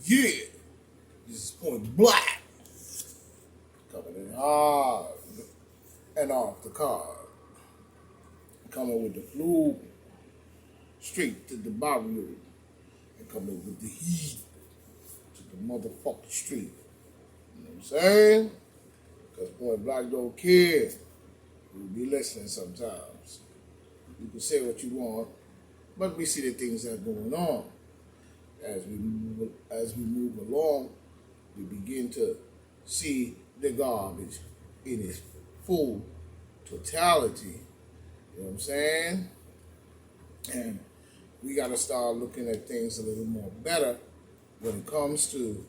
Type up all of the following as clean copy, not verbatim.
Yeah, this is Point Black coming in hard and off the card. Coming with the flu straight to the barrio and coming with the heat to the motherfucking street. You know what I'm saying? Because Point Black don't care. We'll be listening sometimes. You can say what you want, but we see the things that are going on. As we move along, we begin to see the garbage in its full totality. You know what I'm saying? And we got to start looking at things a little more better when it comes to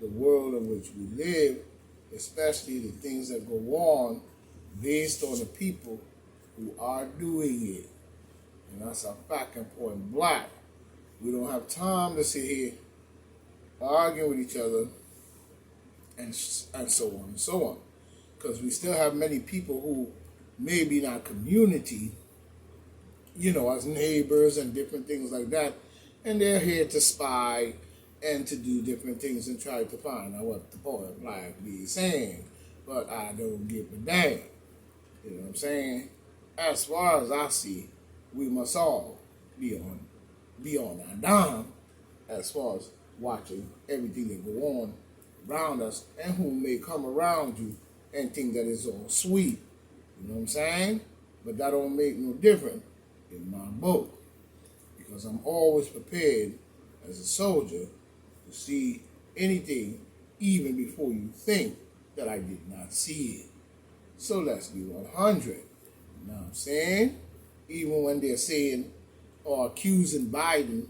the world in which we live, especially the things that go on based on the people who are doing it. And that's a fact in Point Black. We don't have time to sit here arguing with each other and so on and so on. Because we still have many people who may be in our community, as neighbors and different things like that, and they're here to spy and to do different things and try to find out what the Point Black be saying. But I don't give a damn. You know what I'm saying? As far as I see, we must all be on our dime as far as watching everything that go on around us and who may come around you and think that it's all sweet. You know what I'm saying? But that don't make no difference in my book, because I'm always prepared as a soldier to see anything even before you think that I did not see it. So let's be 100. You know what I'm saying? Even when they're saying or accusing Biden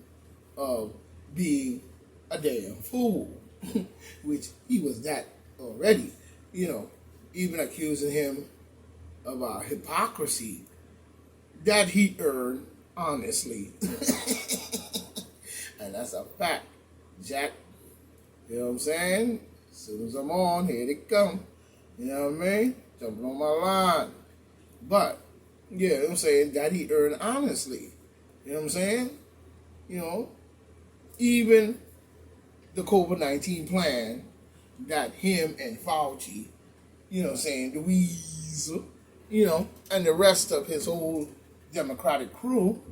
of being a damn fool, which he was that already, even accusing him of our hypocrisy that he earned honestly. And that's a fact, Jack. You know what I'm saying? As soon as I'm on, here they come. You know what I mean? Jumping on my line. But, yeah, I'm saying that he earned honestly. You know what I'm saying? Even the COVID-19 plan that him and Fauci, the Weasel, and the rest of his whole Democratic crew,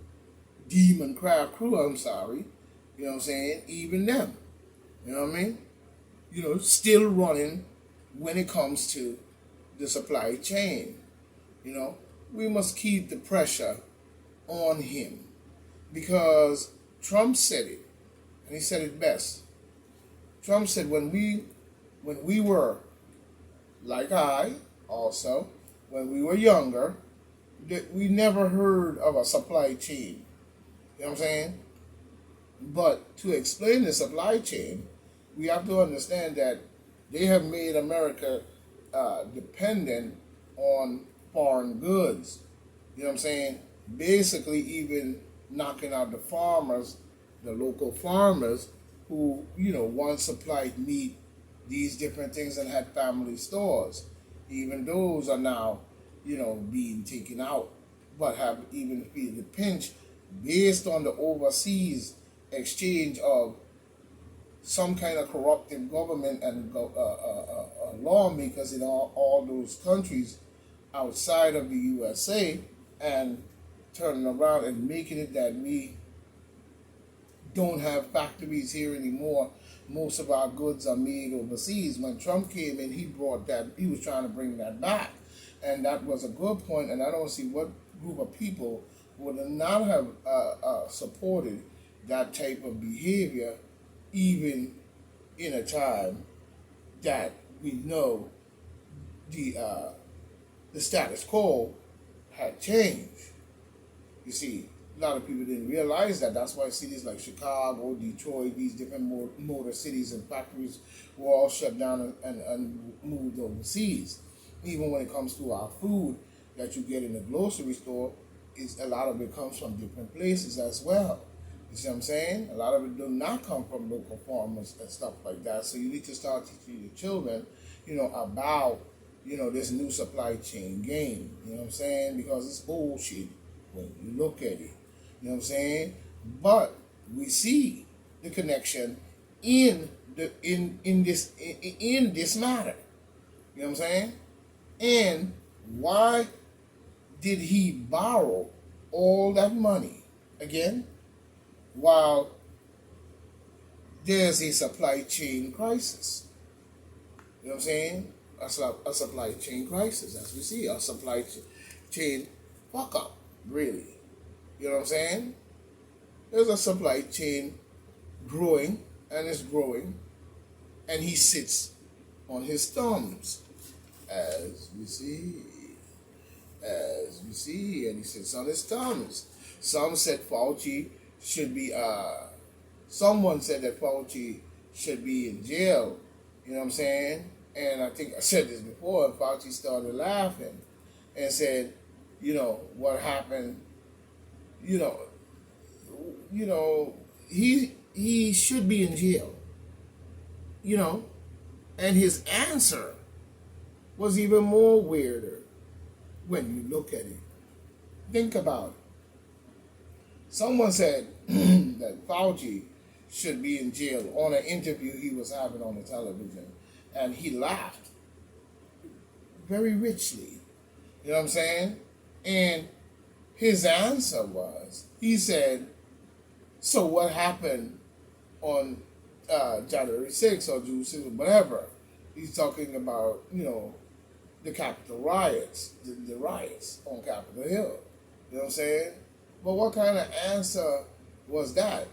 Demon Crowd crew, I'm sorry, even them, you know what I mean? Still running when it comes to the supply chain. We must keep the pressure on him, because Trump said it, and he said it best. Trump said when we were, like I also, when we were younger, that we never heard of a supply chain. You know what I'm saying? But to explain the supply chain, we have to understand that they have made America dependent on foreign goods. You know what I'm saying? Basically, even knocking out the farmers, the local farmers who, once supplied meat, these different things, and had family stores. Even those are now, being taken out, but have even feel the pinch based on the overseas exchange of some kind of corruptive government and lawmakers in all those countries outside of the USA, and turning around and making it that we don't have factories here anymore. Most of our goods are made overseas. When Trump came in, he was trying to bring that back. And that was a good point, and I don't see what group of people would not have supported that type of behavior, even in a time that we know the status quo had changed. You see, a lot of people didn't realize that. That's why cities like Chicago, Detroit, these different motor cities and factories were all shut down and moved overseas. Even when it comes to our food that you get in the grocery store, a lot of it comes from different places as well. You see what I'm saying? A lot of it do not come from local farmers and stuff like that. So you need to start teaching your children, about, this new supply chain game. You know what I'm saying? Because it's bullshit when you look at it. You know what I'm saying? But we see the connection in this matter. You know what I'm saying? And why did he borrow all that money again while there's a supply chain crisis? You know what I'm saying? A supply chain crisis, as we see, a supply chain fuck up, really. You know what I'm saying? There's a supply chain growing, and it's growing, and he sits on his thumbs, as we see, and he sits on his thumbs. Some said Fauci should be, someone said that Fauci should be in jail. You know what I'm saying? And I think I said this before, and Fauci started laughing and said, you know, what happened, you know, he should be in jail. You know, and his answer was even more weirder when you look at it. Think about it. Someone said that Fauci should be in jail on an interview he was having on the television, and he laughed very richly. You know what I'm saying? And his answer was, he said, so what happened on January 6th or June 6th, whatever? He's talking about, you know, the Capitol riots, the riots on Capitol Hill. You know what I'm saying? But what kind of answer was that?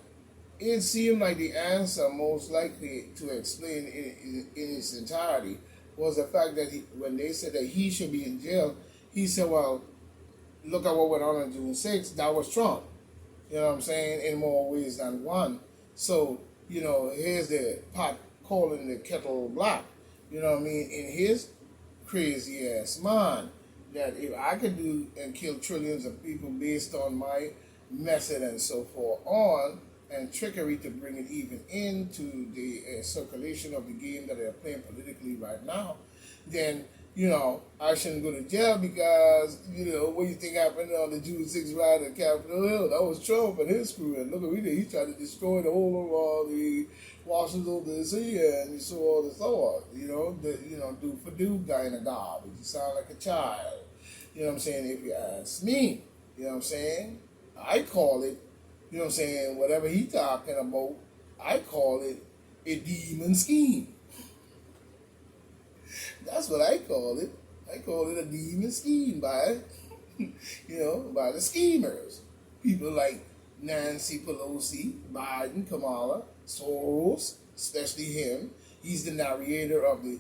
It seemed like the answer most likely to explain in its entirety was the fact that when they said that he should be in jail, he said, well, look at what went on June 6th. That was Trump. You know what I'm saying? In more ways than one. So, you know, here's the pot calling the kettle black. You know what I mean? In his crazy ass mind, that if I could do and kill trillions of people based on my method and so forth on, and trickery to bring it even into the circulation of the game that they're playing politically right now, then, you know, I shouldn't go to jail because, you know, what do you think happened on the June 6th riot at Capitol Hill? That was Trump and his crew. And look at what he did. He tried to destroy the whole of the Washington, D.C. and so on and so on. You know, do for do kind of garbage. You sound like a child. You know what I'm saying? If you ask me, you know what I'm saying? I call it, you know what I'm saying, whatever he talking about, I call it a demon scheme. That's what I call it. I call it a demon scheme by, by the schemers. People like Nancy Pelosi, Biden, Kamala, Soros, especially him. He's the narrator of the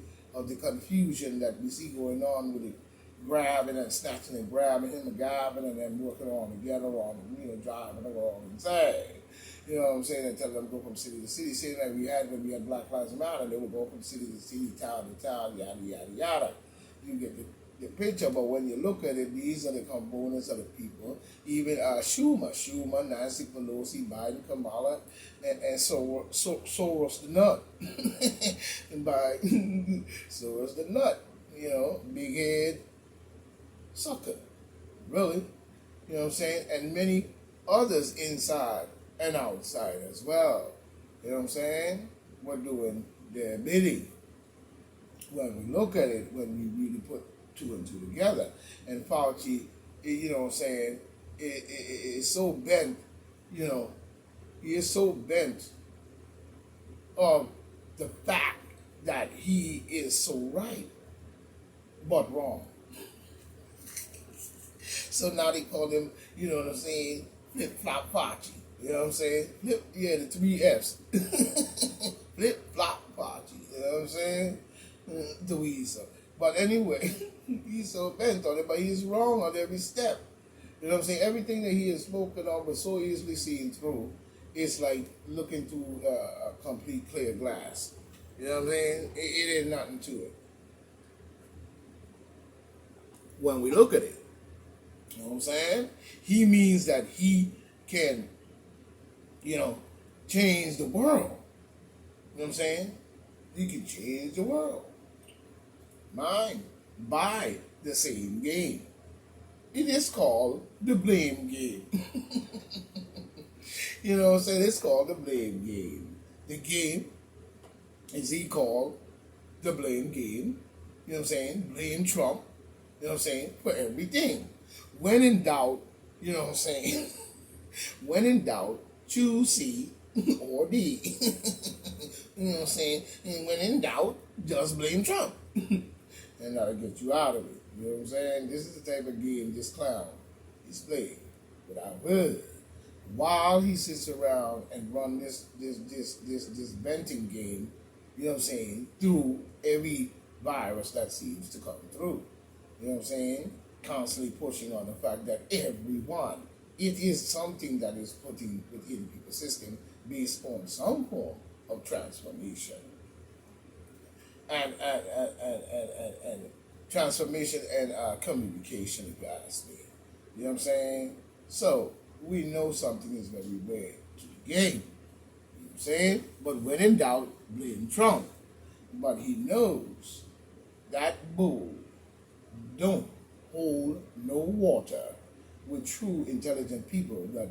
confusion that we see going on with it. Grabbing and snatching and grabbing him and grabbing and then working on together on, driving along inside. You know what I'm saying? And telling them to go from city to city. Saying like when we had Black Lives Matter, they would go from city to city, town to town, yada, yada, yada. You get the picture, but when you look at it, these are the components of the people. Even Schumer, Nancy Pelosi, Biden, Kamala, and Soros the nut. And by Soros the nut, big head, sucker, really, you know what I'm saying, and many others inside and outside as well, you know what I'm saying, we're doing their bidding. When we look at it, when we really put two and two together, and Fauci, you know what I'm saying, is so bent, he is so bent of the fact that he is so right, but wrong. So now they call him, you know what I'm saying, Flip-Flop Fauci. You know what I'm saying? The 3 F's. Flip-Flop Fauci. You know what I'm saying? Dweezer. But anyway, he's so bent on it, but he's wrong on every step. You know what I'm saying? Everything that he has spoken of was so easily seen through. It's like looking through a complete clear glass. You know what I'm saying? It ain't nothing to it. When we look at it, you know what I'm saying? He means that he can, change the world. You know what I'm saying? He can change the world. By the same game. It is called the blame game. You know what I'm saying? It's called the blame game. The game as he called the blame game, you know what I'm saying? Blame Trump, you know what I'm saying, for everything. When in doubt, you know what I'm saying? When in doubt, choose C or D. You know what I'm saying? And when in doubt, just blame Trump. And that'll get you out of it. You know what I'm saying? This is the type of game this clown is playing. But I've heard while he sits around and run this venting game, you know what I'm saying, through every virus that seems to come through. You know what I'm saying? Constantly pushing on the fact that everyone, it is something that is putting within people's system based on some form of transformation. And transformation and communication, if you ask me. You know what I'm saying? So we know something is very weird to the game. You know what I'm saying? But when in doubt, blame Trump. But he knows that bull don't hold no water with true intelligent people that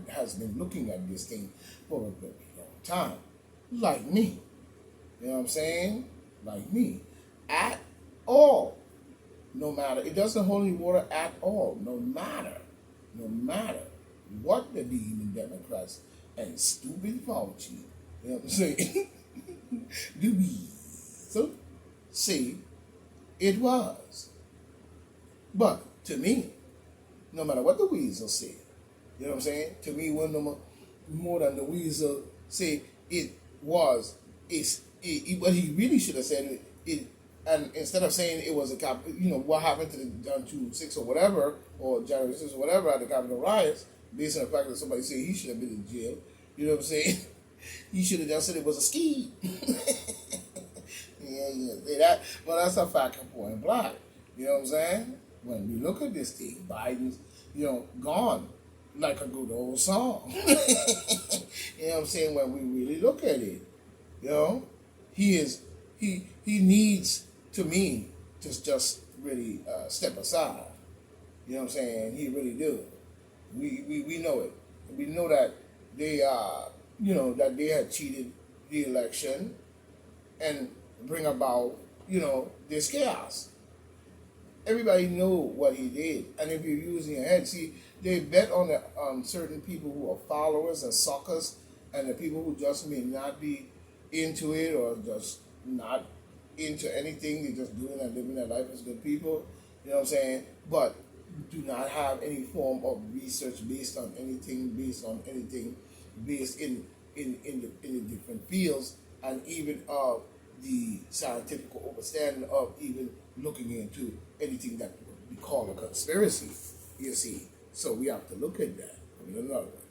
has been looking at this thing for a very long time. Like me. You know what I'm saying? Like me. At all. No matter. It doesn't hold any water at all. No matter. No matter what the demon Democrats and stupid Fauci, you know what I'm saying, do we so say it was. But to me, no matter what the weasel say, you know what I'm saying? To me, one no more than the weasel say it was. What he really should have said it. And instead of saying it was what happened to the on 2/6 or whatever, or January 6th or whatever at the Capitol riots, based on the fact that somebody said he should have been in jail, you know what I'm saying? He should have just said it was a scheme. Yeah, say that. But that's a fact and point blank. You know what I'm saying? When we look at this thing, Biden's, gone like a good old song. You know what I'm saying? When we really look at it, he needs, to me, to just really step aside. You know what I'm saying? He really do. We know it. We know that they that they had cheated the election and bring about this chaos. Everybody know what he did, and if you're using your head, see, they bet on certain people who are followers and suckers, and the people who just may not be into it or just not into anything. They're just doing and living their life as good people. You know what I'm saying? But do not have any form of research based on anything, based in the different fields, and even of the scientific understanding of even looking into anything that we call a conspiracy. You see, so we have to look at that. I mean, another one.